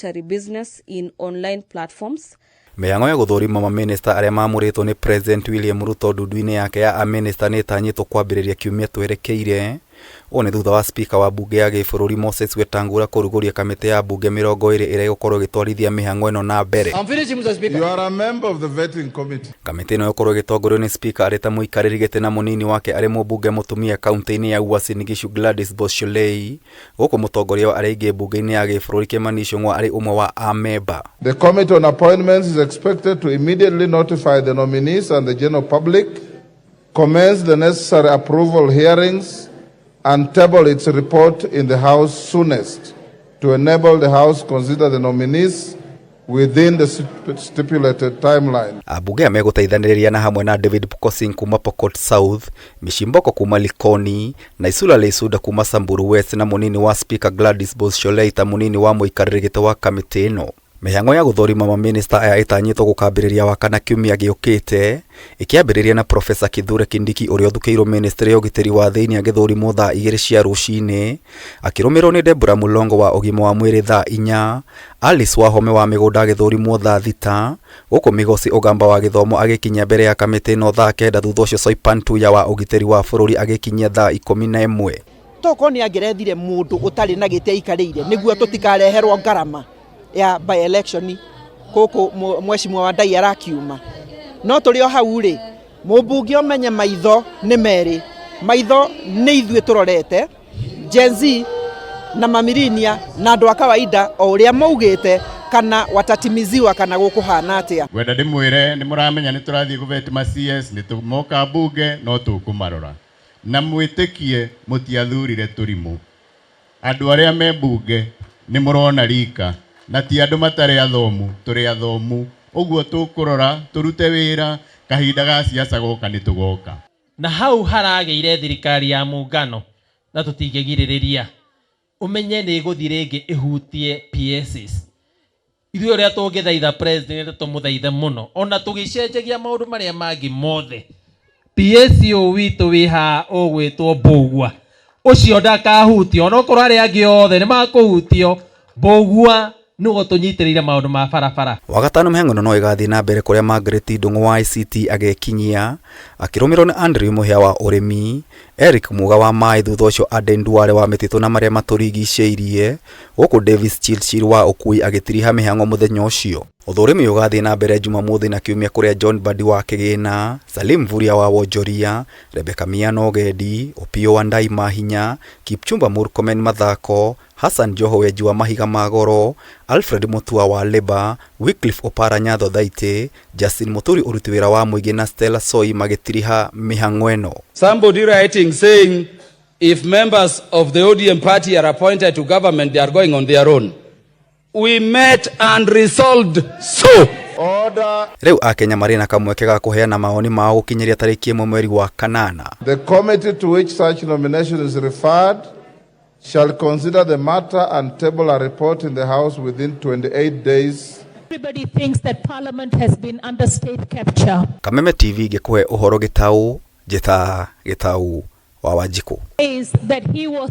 secretary business in online platforms. Mihang'o ya guthurima MAMINISTA aria mamuritwo ni President William RUTO ndundu-ini yake ya AMINISTA ni itanyitwo kwambiriria kiumia twerekeire. One thutha wa SPIKA wa mbunge ya gĩbũrũri Moses Wetangula kũrugũria kamĩtĩ ya mbunge 20 ĩrĩa ĩgũkorwo ĩgĩtwarithia mĩhang'o ĩno na mbere. You are a member of the vetting committee. Kamĩtĩ ĩno ĩgũkorwo ĩgĩtongorio nĩ SPIKA arĩ ta mũikarĩri gĩtĩ na mũnini wake arĩ mũmbunge mũtumia kaunti-inĩ ya Uasin Gishu Gladys Bosholei, gũkũ mũtongoria wa arĩa aingĩ mbunge-inĩ ya gĩbũrũri Kimani Ichung'wa arĩ ũmwe wa amemba. The Committee on Appointments is expected to immediately notify the nominees and the general public, commence the necessary approval hearings, and table its report in the House soonest to enable the House consider the nominees within the stipulated timeline. Ambunge megũteithanĩrĩria na hamwe na David Pukosing kuma Pokot South, Mishimboko kuma Likoni, na Isula Leisuda kuma Samburu West na munini wa Speaker Gladys Bosholei ta munini wa mũikarĩri gĩtĩ wa kamĩtĩ ĩno. Mihang'o ya guthurima MAMINISTA aya itanyitwo gukambiriria wa kana kiumia giukite ikiambiriria na Profesa Kithure Kindiki uria uthukiirwo ministry ya ugitiri wa thiini ya githurimo thaa 2 cia rucini, akirumirwo ni Deborah Mulongo wa ugima wa mwiri thaa 4, Alice Wahome wa migunda githurimo thaa 6, guku Migosi Ogamba wa githomo agikinya mbere ya kamiti no thaa 9 thutha ucio Soipan Tuya wa ugitiri wa bururi agikinya thaa 11. Toko ni angirethire mundu utari na gite ikarire niguo tutikareherwo ngarama ya by election koko mweshimwa wa ndai arakiuma no turi o hau ri mumbunge omenye maitho ni meri maitho ni ithue turorete Gen Z na mamirinia na andu a kawaida o uria maugite kana watatimiziwa kana gukuhana atia. Wenda ndimwire ni muramenya ni turathie guveti ma CS ni tumoka mbunge no tukumarora na mwitikie mutiathurire turimu andu aria me mbunge ni murona rika na ti andu matari athomu turi athomu uguo tukurora turute wira kahinda ga siasa goka ni tugoka na hau harageire thirikari ya muungano na tutingegiririria umenye ni guthire ngi ihutie PSs ithuĩ ũrĩa tũngĩthaitha president tumuthaithe muno ona tugicenjagia maundu maria mangi mothe PSO witũ wiha ũgwĩtwo Mbũgua ucio ndakahutio ona okorwo arĩa angĩ othe nĩ makũhutio Mbũgua nugo tunyitirire maundu ma barabara. Wagatano Mihang'o no igathii na mbere kuria Margaret Ndung'u wa ICT agekinyia akirumirwo ni Andrew Muhia wa urimi, Eric Muga wa mai thutha ucio Aden Duale wa mititu na maria maturigiceirie, guku Davis Chilchil wa ukui agitiriha Mihang'o muthenya ucio. Uthurimi ugathii na mbere Jumamothi na kiumia kuria John Badi wa Kigina, Salim Vuria wa Wonjoria, Rebecca Miano Gedi, Opio wa Ndai Mahinya, Kipchumba Murkomen Mathako, Hassan Joho Weji wa Mahiga Magoro, Alfred Mutua wa Leba, Wycliffe Opara Nyatho Thaite, Justin Muturi uruti wira wa muingi na Stella Soi magitiriha Mihang'o eno. Somebody writing saying if members of the ODM party are appointed to government, they are going on their own. We met and resolved so. Order. Reu Akenya marina kamweke ga kuheana maoni mao gukinyeria tariki 1 mweri wa kanana. The committee to which such nomination is referred shall consider the matter and table a report in the House within 28 days. Everybody thinks that Parliament has been under state capture. Kameme TV gekuhe uhoro gitau jeta gitau wa Wanjiku. Is that he was